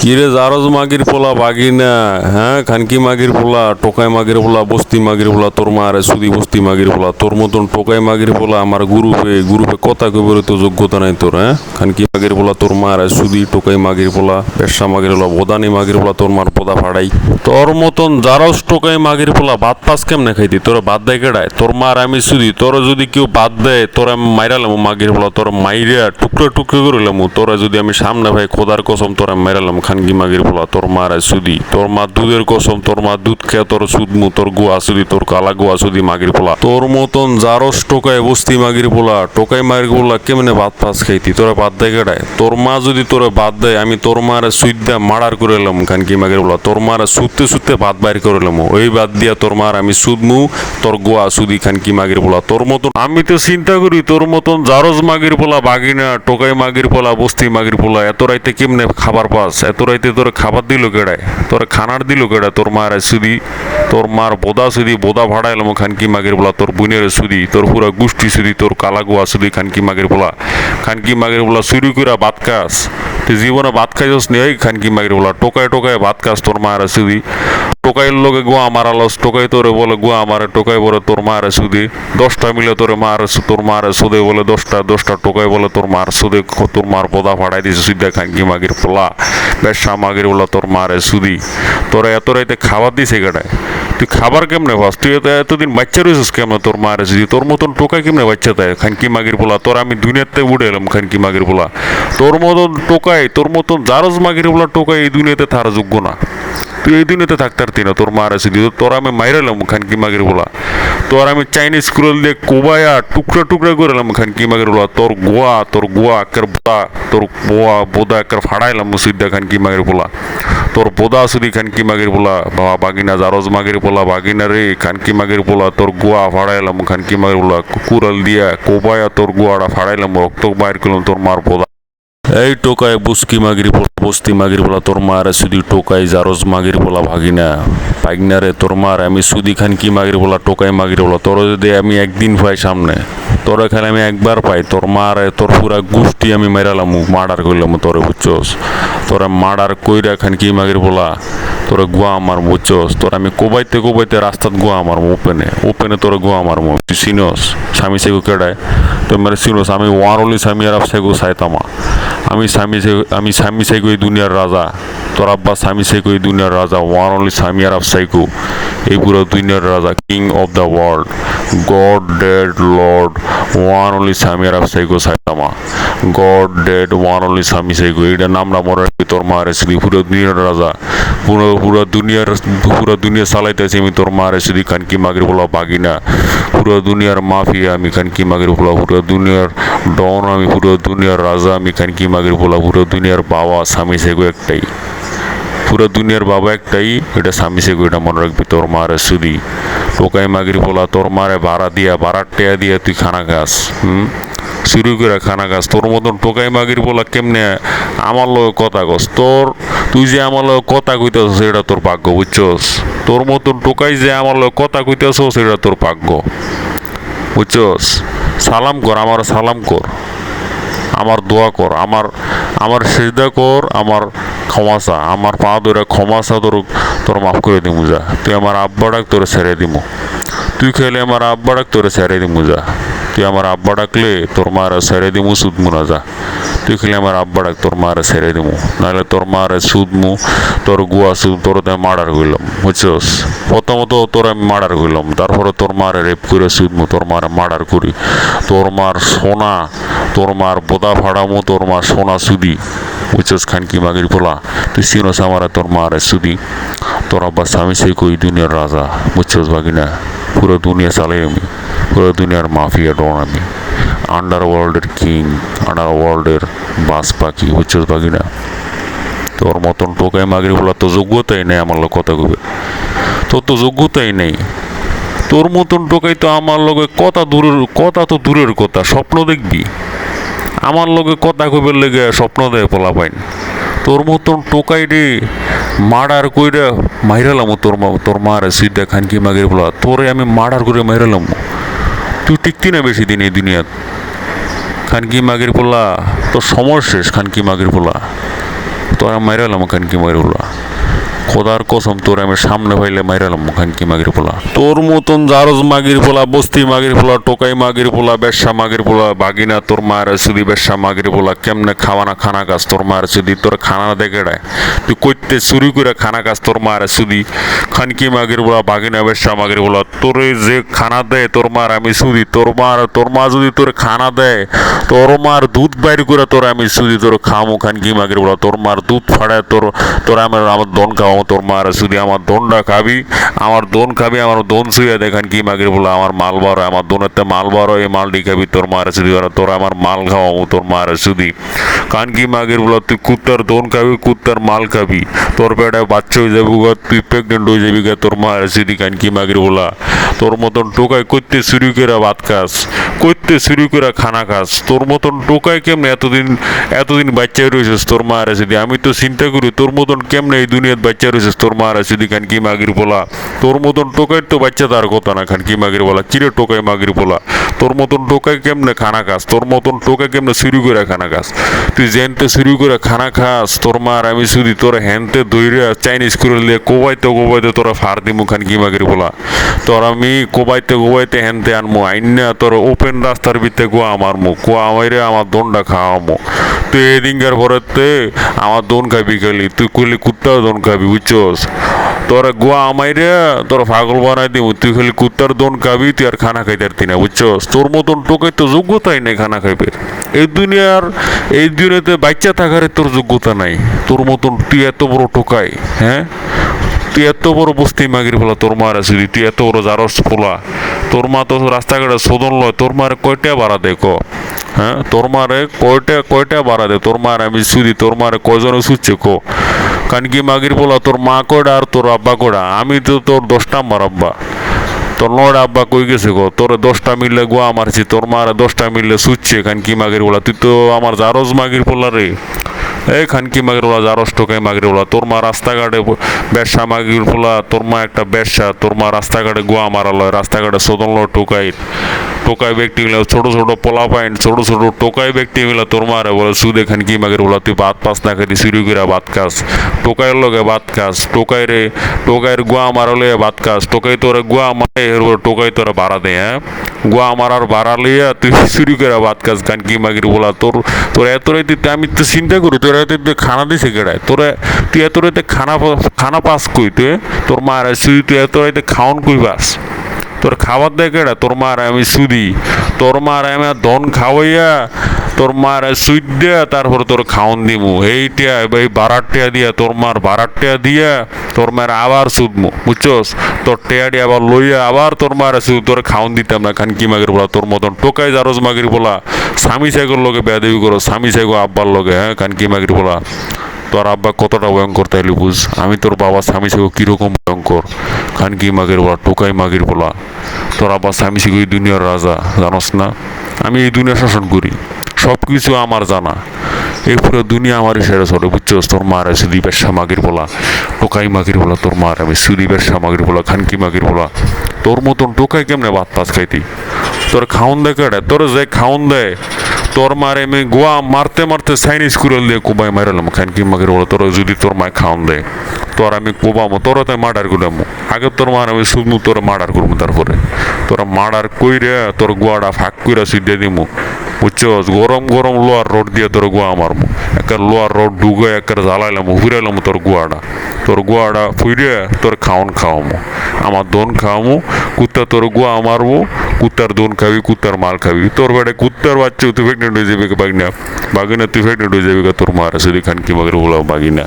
কিরে জারজ মাগির পোলা বাগিনা, হ্যাঁ খানকি মাগির পোলা, টোকাই মাগির পোলা, বস্তি মাগির পোলা, তোর মা আরে সুদি বস্তি মাগির পোলা, তোর মতন টোকাই মাগির পোলা আমার গ্রুপে কথা কইবার তো যোগ্যতা নাই তোর। হ্যাঁ খানকি মাগির পোলা, তোর মা আরে সুদি টোকাই মাগির পোলা, পেশা মাগির পোলা, বোদানি মাগির পোলা, তোর মার পোদা ফাড়াই। তোর মতন জারজ টোকাই মাগির পোলা ভাত পাস কেমনে খাইতি? তোরা বাদ দেয় কেডায়? তোর মার আমি সুদি, তোর যদি কেউ বাদ দেয় তোর আমি মাইরালাম মাগির পোলা, তোর মাইরা টুকরো টুকরো করিলাম। তোরা যদি আমি সামনে ভাই খোদার কসম তোর আমি মাইরালাম খানকি মাগির পোলা, তোর মার সুদি, তোর মা দুধের কসম, তোর মা দুধ খেয়ে তোর সুদমু, তোর গুয়া সুদি, তোর কালা গুয়া সুদি মাগির পোলা। তোর মতন জারস টোকায় বস্তি মাগির পোলা, টোকাই মাগির পোলা কেমনে ভাত পাস খাইতি? তোরা বাদ দেয় কেডায়? তোর মা যদি তোরা বাদ দেয় আমি তোর মারে সুইদা মার্ডার করে এলাম খানকি মাগির পোলা, তোর মারে সুতে সুতে ভাত বাইর করে এলাম। ওই বাদ দিয়া তোর মার আমি সুদমু, তোর গোয়া সুদি খানকি মাগির পোলা। তোর মতন আমি তো চিন্তা করি তোর মতন জারজ মাগির পোলা বাগিনা, টোকাই মাগির পোলা, বস্তি মাগির পোলা এত রাইতে কেমনে খাবার পাস? এত রাইতে তোর খাবার দিল কেডায়? তোর খানার দিল কেডায়? তোর মার সুদি, তোর মার বোদা সুদি, বোদা ভাড়াইলাম খানকি মাগির পোলা, তোর বুনের সুদি, তোর পুরা গোষ্ঠী সুদি, তোর কালা গোয়া সুদি খানকি মাগির পোলা। খানকি মাগির পোলা চুরি করে ভাত খাস, তুই জীবনে ভাত খাইছস নি? এই খানকি মাগির পোলা টোকায় টোকায় ভাত খাস, তোর মার সুদি। টোকাইয়ের লোকে গোয়া মারালস, টোকাই তোরে বলে গোয়া মারে, টোকাই বলে তোর মারে সুদি। 10টা মিলে তোরে মার, তোর মারে সুদে বলে 10টা টোকাই বলে তোর মার সুদে, তোর মার বোদা ফাড়াই দিছে সুদা খানকি মাগির পোলা, বেশা মাগির পোলা, তোর মারে সুদি। তোরা এত রাইতে খাবার দিছে কেডায়? তুই খাবার কেমনে পাস? তুই এতদিন বাচ্চা রয়েছিস কেমন? তোর মারে সুদি, তোর মতন টোকাই কেমনে বাচ্চা দেয় খানকি মাগির পোলা? তোর আমি দুনিয়াতে উড়ে এলাম খানকি মাগির পোলা। তোর মতন টোকাই, তোর মতন জারজ মাগির পোলা টোকাই এই দুনিয়াতে থাকার যোগ্য না। তুই এই দুনিয়াতে থাকতে পারতি না, তোর মার আছে তোর আমি মাইরালাম খানকি মাগির বলা। তোর আমি চাইনিজ কুরল দিয়ে কোবায়া টুকরা টুকরা করে এলাম খানকি মাগির বলা। তোর গোয়া একের বোদা, তোর বোদা একের ফাড়াইলাম মুসিদ্দা খানকি মাগির বলা। তোর বোদা সুদি খানকি মাগির বলা, বাবা বাগিনা জারজ মাগির বলা, বাগিনা রে খানকি মাগির বলা, তোর গোয়া ফাড়াইলাম খানকি মাগির বলা। কুড়াল দিয়া কোবায়া তোর গোয়াটা ফাড়াইলাম, রক্ত বাইর করলাম তোর মার বোদা। এই টোকায় বুসকি মাগির পোলা, বস্তি মাগির পোলা, তোর মার সুদি টোকাই জারজ মাগির পোলা ভাগিনা পাইগনা রে, তোর মার আমি সুদি খানকি মাগির পোলা, টোকাই মাগির পোলা। তোর যদি আমি একদিন পাই সামনে, তোর এখানে আমি একবার পাই, তোর মার তোর পুরা গোষ্ঠী আমি মেরালাম, মার্ডার করলাম তোরে, বুঝছস? তোরা মার্ডার কইরা খানকি মাগির পোলা তোরা গুয়া আমার, বুঝছস? তোর আমি কোবাইতে রাস্তাত গুয়া আমার ওপেনে তোর গুয়া আমার। তুই চিনস স্বামী সেগু কেডায়? তোর মেরে চিনস আমি ওয়ারলি স্বামী আর সেগু সাইতামা। আমি স্বামী সাইকো এই দুনিয়ার রাজা, তোর আব্বা স্বামী সাইকো এই দুনিয়ার রাজা, ওয়ান অনলি স্বামী আর সাইকো এই পুরো দুনিয়ার রাজা, king of the world, god dead lord, one only স্বামী আর psycho Saitama. God dead one only স্বামী সাইকো, এইটা নামটা মনে রাখবি। তোর মা রেসিদি পুরো দুনিয়ার রাজা, পুরো দুনিয়া চালাইতেছি আমি, তোর মা রেসিদি খানকি মাগির বলা বাগিনা, পুরো দুনিয়ার মাফিয়া আমি খানকি মাগির বলা, পুরো দুনিয়ার ডন আমি, পুরো দুনিয়ার রাজা আমি খানকি মাগির বলা, পুরো দুনিয়ার বাবা স্বামী সেগো একটাই, পুরো দুনিয়ার বাবা একটাই, এটা স্বামী সেগো, এটা মনে রাখবি। তোর মারে সুদি টোকাই মাগির বলা, তোর মারে ভাড়ার টেয়া দিয়া তুই খানা খাস, শুরু করে খানা খাস। তোর মতন টোকাই মাগির বলা কেমনে আমার লগে কথা কস? তুই যে আমার লগে কথা কইতেছ সেটা তোর ভাগ্য, বুঝছস? তোর মতন টোকাই যে আমার লগে কথা কইতেছ সেটা তোর ভাগ্য, বুঝছস? সালাম কর, আমার সালাম কর, আমার দোয়া কর, আমার সিজদা কর, আমার ক্ষমা চা, আমার পা ধরে ক্ষমা চা, তোর মাফ করে দিমু যা। তুই আমার আব্বা ডাক, তোরে ছেড়ে দিমু। তুই খেলে আমার আব্বা ডাক, তোরে ছেড়ে দিমু যা। তুই আমার আব্বা ডাকলে তোর মারে ছেড়ে দিমু, সুদমু না যা। তুই খেলে আমার আব্বা ডাক, তোর মারে ছেড়ে দিমু, নাহলে তোর মারে সুদমু, তোর গুয়া সুদ, তোর মার্ডার করলাম, বুঝছস? প্রথমত তোর আমি মার্ডার করলাম, তারপরে তোর মারে রেপ করে সুদমু, তোর মারে মার্ডার করি, তোর মার সোনা, তোর মার বোদা ফাড়ামু, তোর মার সোনা সুদি, বুঝছস? খানকি মাগির পোলা তুই চিনস আমার, তোর মারে সুদি। তোর আব্বা স্বামী সেই কই দুনিয়ার রাজা, বুঝছস বাগিনা? পুরো দুনিয়া চালাই আমি, পুরো দুনিয়ার মাফিয়া ডন আমি, আন্ডারওয়ার্ল্ডের কিং, আন্ডারওয়ার্ল্ডের বাস পাখি, বুঝছস বাগিনা? তোর মতন টোকাই মাগির বলা তো যোগ্যতাই নেই আমার লোক কথা কবে, তোর তো যোগ্যতাই নেই। তোর মতন টোকাই তো আমার লগে কথা তো দূরের কথা, স্বপ্ন দেখবি? আমার লগে কথা কইবার লেগে স্বপ্ন দেয় পোলা পাইন। তোর মতন টোকাই রে মার্ডার কইরা মাইরালাম, তোর মারে সিদ্ধা খানকি মাগির বলা, তোরে আমি মার্ডার করে মাইরালাম। তুই টিকতি না বেশি দিন এই দুনিয়াত খানকি মাগির পোলা, তোর সময় শেষ খানকি মাগির পোলা। তোরা মাইরালাম খানকি মাগির পোলা, খোদার কসম তোর আমি সামনে পাইলে মাইরালাম খানকি মাগির পোলা। তোর মতন জারজ মাগির পোলা, বস্তি মাগির পোলা, টোকাই মাগির পোলা, বেশ্যা মাগির পোলা, বাগিনা তোর মায়ের সুদি বেশ্যা মাগির পোলা কেমনে খাওয়ানা খানা কাজ তোর মায়ের সুদি, তোর খানা দেখে ডায় তুই করতে চুরি করে খানা কাজ তোর মায়ের সুদি, খানকি মাগির পোলা, বাগিনা বেশ্যা মাগির পোলা, তোর যে খানা দেয় তোর মার আমি সুদি, তোর মা যদি তোর খানা দেয় তোর মার দুধ বাইর করে তোর আমি সুদি তোর খামো খানকি মাগির পোলা, তোর মার দুধ ফাড়ায় তোর আমার দন খাওয়াবো তোর মার সুদি, আমার দনটা খাবি, আমার দন শুয়ে দেখান কি মাগির বলে, আমার মাল বারো, আমার দোনেতে মাল বারো, এই মালটি খাবি তোর মারে সুদি, তোর আমার মাল খাওয়াবো তোর মারে সুদি, কান কি মাগির বলে, তুই কুত্তার দন খাবি, কুত্তার মাল খাবি, তোর পেটে বাচ্চা হয়ে যাবি, তুই প্রেগনেন্ট হয়ে যাবি তোর মারে সুদি, কান কি মাগির বলা, তোর মতন টোকাই করতে শুরু করে ভাত খাস, করতে শুরু করে খানা খাস, তোর মতন টোকাই কেমনে এতদিন বাচ্চা রয়েছিস তোর মারে সুদি, আমি তো চিন্তা করি তোর মতন কেমনে এই দুনিয়ার বাচ্চা রয়েছিস তোর মারা সুদি, খান কি মাগির বলা, তোর মতন টোকাই তো বাচ্চা তার কথা না, খান কি মাগির বলা, কিরে টোকাই মাগির বলা, তোর মতন টোকাই কেমনে খানা খাস, তোর মতন টোকাই কেমনে শুরু করে খানা খাস, তুই জেনতে শুরু করে খানা খাস, তোর মার আমি সুদি, তোর হ্যানতে দইরে চাইনিজ করে লিয়ে কোবাইতে তোরা ফার দিমু, খান কি মাগির বলা, তোর আমি কোবাইতে হ্যানতে আনমু, আইনা তোর ওপেন রাস্তার ভিতরে গোয়া মারমু, কোয়া আমারে আমার দনটা খাওয়ামু, তুই এদিনকার পরেতে আমার দন খাবি খালি, তুই কইলি কুত্তার দন খাবি বুঝছস, তোরা গোয়া আমাইরে তোরা পাগল বানাই দিব, তুই খালি কুত্তার দন খাবি, তুই আর খানা খাইতে পারতি না বুঝছস, তোর মতন টোকাই তো যোগ্যতাই নেই খানা খাইবে, এই দুনিয়াতে বাচ্চা থাকার তোর যোগ্যতা নাই, তোর মতন তুই এত বড় টোকাই, হ্যাঁ তুই এত বড় বস্তি মাগির ফেলা তোর মার আছে, তুই এত বড় জারস ফোলা, তোর মা তো রাস্তাঘাটে শোধন লয়, তোর মার কয়টা বাড়া দেখো, হ্যাঁ তোর মারে কয়টা বাড়া দে, তোর মার আমি সুদি, তোর মারে কয়জনে সুচ্ছে কো, কানকি মাগির বলা, তোর মা কয়টা আর তোর আব্বা কয়টা, আমি তো তোর 10 নাম্বার আব্বা, তোর 9টা আব্বা কই গেছে গো, তোর 10টা মিললে গোয়া মারছি, তোর মারে 10টা মিললে সুচ্ছে, কানকি মাগির বলা, তুই তো আমার জারজ মাগির বলা রে, এই খানকি মাগির বলা, জারস টোকাই মাগির বলা, তোর মা রাস্তাঘাটে ব্যবসা মাগির বলা, তোর মা একটা ব্যবসা, তোর মা রাস্তাঘাটে গোয়া মারালো, রাস্তাঘাটে শোধন টোকাই ব্যক্তি মিলে ছোট পোলা পাইন, ছোট টোকাই ব্যক্তি মিলে তোর মারে বলে সুদে খানকি মাগির বলা, তুই ভাত পাস না খাতি শুরু করে ভাত খাস, টোকাইয়ের লগে ভাত খাস, টোকাইয়ের গোয়া মারালে ভাত খাস, টোকাই তোরা গোয়া মারে টোকাই তোরা ভাড়া দেয়, হ্যাঁ গোয়া মারার ভাড়া লইয়া তুই শুরু করে ভাত খাস, খানকি মাগির বলা, তোর এত রাইতে আমি তো চিন্তা করি তোর এত খানা দিছে কেড়ায়, তুই এত রাইতে খানা পাস কই, তোর মার শুধু তুই এত রাইতে খাওন কই পাস, তোর খাবার দেয় কেডা, তোর মার আমি সুদি, তোর মার আমি ধন খাওয়াইয়া তোর মার সুইট দেয়া তারপর তোর খাওন দিমু, এইটা এই বারাটটা দিয়া তোর মার বারাটটা দিয়া তোর মার আবার সুদমু বুঝছস, তোর টেয়াডি আবার লইয়া আবার তোর মার সুদ তোর খাওন দিতাম না, খানকি মাগির বলা, তোর মতন টোকাই জারজ মাগির বলা, স্বামী সাইগোর লগে বেয়াদবি করো, স্বামী সাইগো আব্বার লগে, হ্যাঁ খানকি মাগির বলা, তোর আব্বা কতটা ভয়ঙ্কর তাইলে বুঝ, আমি তোর বাবা স্বামী সাইগো কিরকম ভয়ঙ্কর, খানকি মাগির বলা, টোকাই মাগির বলা, তোর আব্বা স্বামী সাইগো এই দুনিয়ার রাজা, জানোস না আমি এই দুনিয়া শাসন করি, সব কিছু আমার জানা, এই পুরো দুনিয়া আমারই সেরে চলে বুঝছস, তোর মার সুদি ব্যবসা মাগির বলা, টোকাই মাগির বলা, তোর মার আমি সুদি ব্যবসা মাগির বলা, খানকি মাগির বলা, তোর মতন টোকাই কেমনে ভাত পাত খাইতি, তোর খাওন দেয় কেডা, তোর যে খাওন দেয়, তোর মারে আমি গোয়া মারতে চাইনিজ কুড়াল দিয়ে কোবাই মারালাম, খানকি মাগির বলা, তোর যদি তোর মায় খাওন দেয় তোর আমি কোবামো, তোরা তাই মার্ডার করলামো, আগে তোর মার আমি শুধু তোরা মার্ডার করবো, তারপরে তোরা মার্ডার কইরে তোর গোয়াটা ফাঁক কইরা সিদ্ধে দিমু বুঝছস, গরম লোয়ার রড দিয়ে তোর গোয়া মারমু, একের লোয়ার রড ঢুকে একের জ্বালাইলাম হুইরাইলাম তোর গোয়াটা ফুইরে তোর খাওয়ামো, আমার দন খাওয়ামো, কুত্তা তোর গোয়া মারবো, কুত্তার দন খাবি, কুত্তার মাল খাবি, তোর বেড়ে কুত্তার বাচ্চা তুই প্রেগনেন্ট হয়ে যাবে, বাগিনা তুই প্রেগনেন্ট হয়ে যাবি তোর মার শুধু খানকি মাগের বলা বাগিনা।